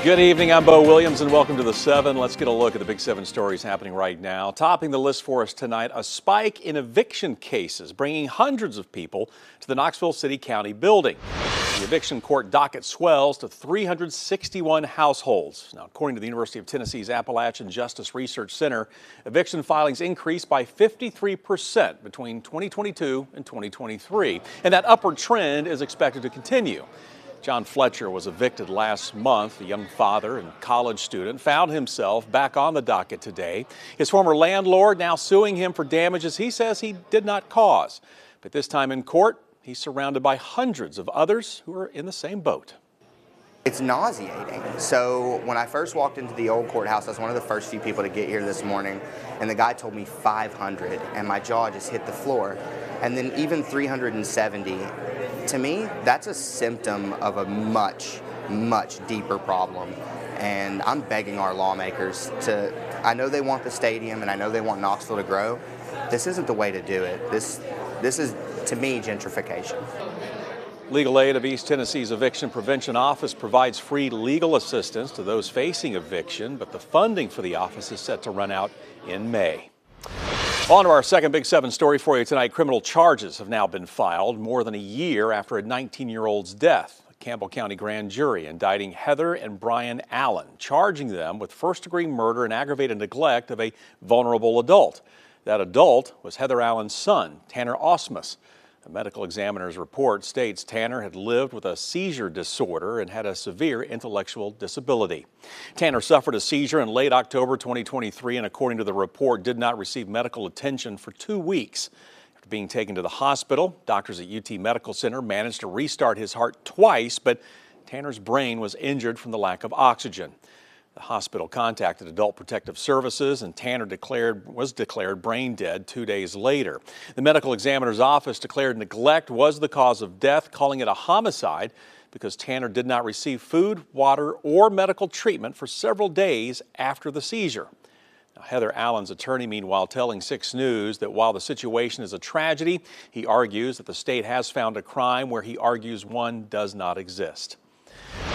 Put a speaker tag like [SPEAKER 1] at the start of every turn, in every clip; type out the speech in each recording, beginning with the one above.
[SPEAKER 1] Good evening, I'm Bo Williams and welcome to the 7. Let's get a look at the big 7 stories happening right now. Topping the list for us tonight, a spike in eviction cases, bringing hundreds of people to the Knoxville City County building. The eviction court docket swells to 361 households. Now, according to the University of Tennessee's Appalachian Justice Research Center, eviction filings increased by 53% between 2022 and 2023, and that upward trend is expected to continue. John Fletcher was evicted last month. The young father and college student found himself back on the docket today. His former landlord now suing him for damages he says he did not cause. But this time in court, he's surrounded by hundreds of others who are in the same boat.
[SPEAKER 2] It's nauseating. So when I first walked into the old courthouse, I was one of the first few people to get here this morning, and the guy told me 500, and my jaw just hit the floor. And then even 370, to me, that's a symptom of a much, much deeper problem. And I'm begging our lawmakers to, I know they want the stadium and I know they want Knoxville to grow. This isn't the way to do it. This is, to me, gentrification.
[SPEAKER 1] Legal Aid of East Tennessee's Eviction Prevention Office provides free legal assistance to those facing eviction, but the funding for the office is set to run out in May. On to our second Big 7 story for you tonight. Criminal charges have now been filed more than a year after a 19-year-old's death. A Campbell County grand jury indicting Heather and Brian Allen, charging them with first-degree murder and aggravated neglect of a vulnerable adult. That adult was Heather Allen's son, Tanner Osmus. The medical examiner's report states Tanner had lived with a seizure disorder and had a severe intellectual disability. Tanner suffered a seizure in late October 2023 and, according to the report, did not receive medical attention for 2 weeks. After being taken to the hospital, doctors at UT Medical Center managed to restart his heart twice, but Tanner's brain was injured from the lack of oxygen. The hospital contacted Adult Protective Services, and Tanner was declared brain dead 2 days later. The medical examiner's office declared neglect was the cause of death, calling it a homicide because Tanner did not receive food, water, or medical treatment for several days after the seizure. Now, Heather Allen's attorney, meanwhile, telling 6 News that while the situation is a tragedy, he argues that the state has found a crime where he argues one does not exist.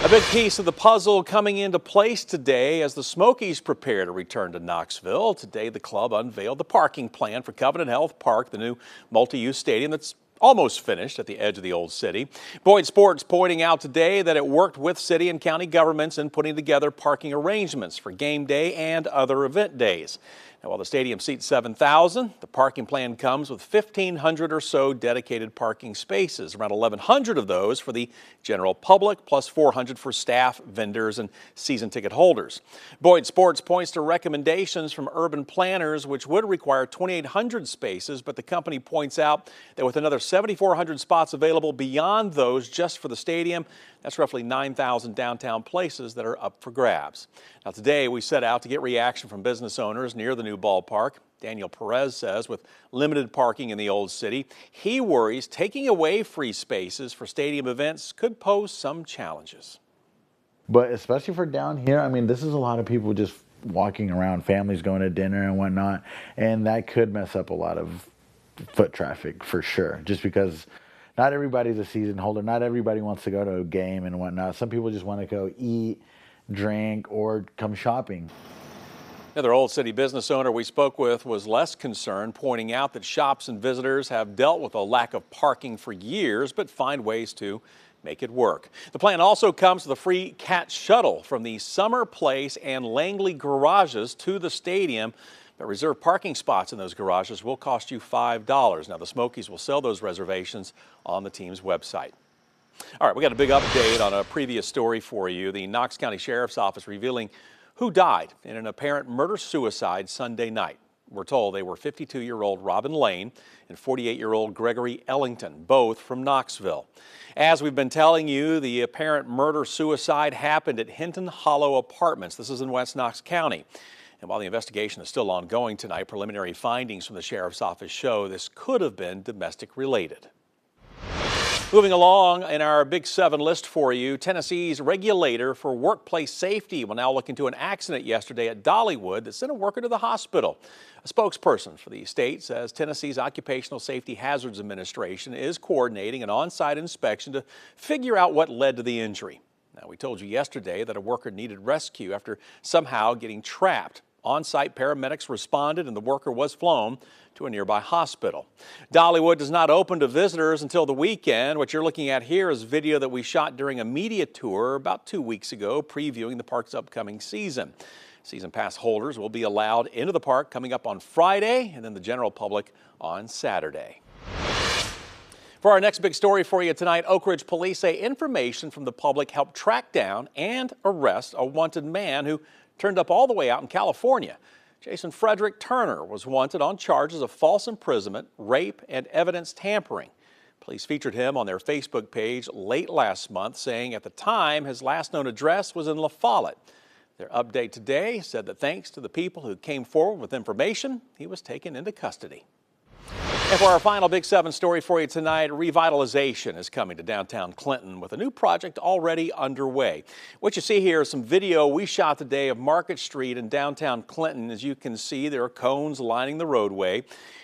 [SPEAKER 1] A big piece of the puzzle coming into place today as the Smokies prepare to return to Knoxville. Today, the club unveiled the parking plan for Covenant Health Park, the new multi-use stadium that's almost finished at the edge of the old city. Boyd Sports pointing out today that it worked with city and county governments in putting together parking arrangements for game day and other event days. Now, while the stadium seats 7,000, the parking plan comes with 1,500 or so dedicated parking spaces, around 1,100 of those for the general public, plus 400 for staff, vendors, and season ticket holders. Boyd Sports points to recommendations from urban planners, which would require 2,800 spaces, but the company points out that with another 7,400 spots available beyond those just for the stadium, that's roughly 9,000 downtown places that are up for grabs. Now, today we set out to get reaction from business owners near the new ballpark. Daniel Perez says with limited parking in the old city, he worries taking away free spaces for stadium events could pose some challenges.
[SPEAKER 3] But especially for down here, I mean, this is a lot of people just walking around, families going to dinner and whatnot, and that could mess up a lot of foot traffic for sure, just because not everybody's a season holder. Not everybody wants to go to a game and whatnot. Some people just want to go eat, drink, or come shopping.
[SPEAKER 1] Another Old City business owner we spoke with was less concerned, pointing out that shops and visitors have dealt with a lack of parking for years, but find ways to make it work. The plan also comes with a free cat shuttle from the Summer Place and Langley garages to the stadium. But reserved parking spots in those garages will cost you $5. Now, the Smokies will sell those reservations on the team's website. All right, we got a big update on a previous story for you. The Knox County Sheriff's Office revealing who died in an apparent murder-suicide Sunday night. We're told they were 52-year-old Robin Lane and 48-year-old Gregory Ellington, both from Knoxville. As we've been telling you, the apparent murder-suicide happened at Hinton Hollow Apartments. This is in West Knox County. And while the investigation is still ongoing tonight, preliminary findings from the Sheriff's Office show this could have been domestic related. Moving along in our Big 7 list for you, Tennessee's regulator for workplace safety will now look into an accident yesterday at Dollywood that sent a worker to the hospital. A spokesperson for the state says Tennessee's Occupational Safety Hazards Administration is coordinating an on-site inspection to figure out what led to the injury. Now, we told you yesterday that a worker needed rescue after somehow getting trapped. On-site paramedics responded and the worker was flown to a nearby hospital. Dollywood does not open to visitors until the weekend. What you're looking at here is video that we shot during a media tour about 2 weeks ago, previewing the park's upcoming season. Season pass holders will be allowed into the park coming up on Friday, and then the general public on Saturday. For our next big story for you tonight, Oak Ridge police say information from the public helped track down and arrest a wanted man who turned up all the way out in California. Jason Frederick Turner was wanted on charges of false imprisonment, rape, and evidence tampering. Police featured him on their Facebook page late last month, saying at the time his last known address was in LaFollette. Their update today said that thanks to the people who came forward with information, he was taken into custody. And for our final Big 7 story for you tonight, Revitalization is coming to downtown Clinton with a new project already underway. What you see here is some video we shot today of Market Street in downtown Clinton. As you can see, there are cones lining the roadway.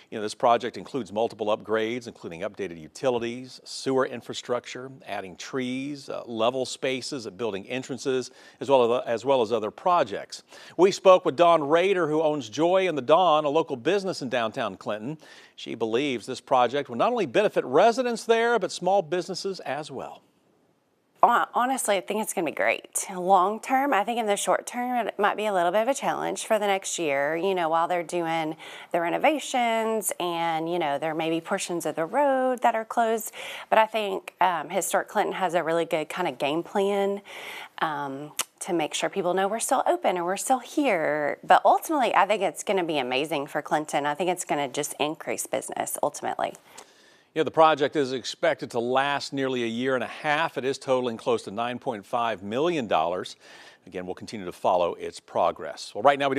[SPEAKER 1] This project includes multiple upgrades, including updated utilities, sewer infrastructure, adding trees, level spaces at building entrances, as well as other projects. We spoke with Dawn Rader, who owns Joy and the Dawn, a local business in downtown Clinton. She believes this project will not only benefit residents there, but small businesses as well.
[SPEAKER 4] Honestly, I think it's going to be great. Long term, I think in the short term, it might be a little bit of a challenge for the next year, while they're doing the renovations and, there may be portions of the road that are closed. But I think Historic Clinton has a really good kind of game plan to make sure people know we're still open and we're still here. But ultimately, I think it's going to be amazing for Clinton. I think it's going to just increase business ultimately.
[SPEAKER 1] The project is expected to last nearly a year and a half. It is totaling close to $9.5 million. Again, we'll continue to follow its progress. Well, right now we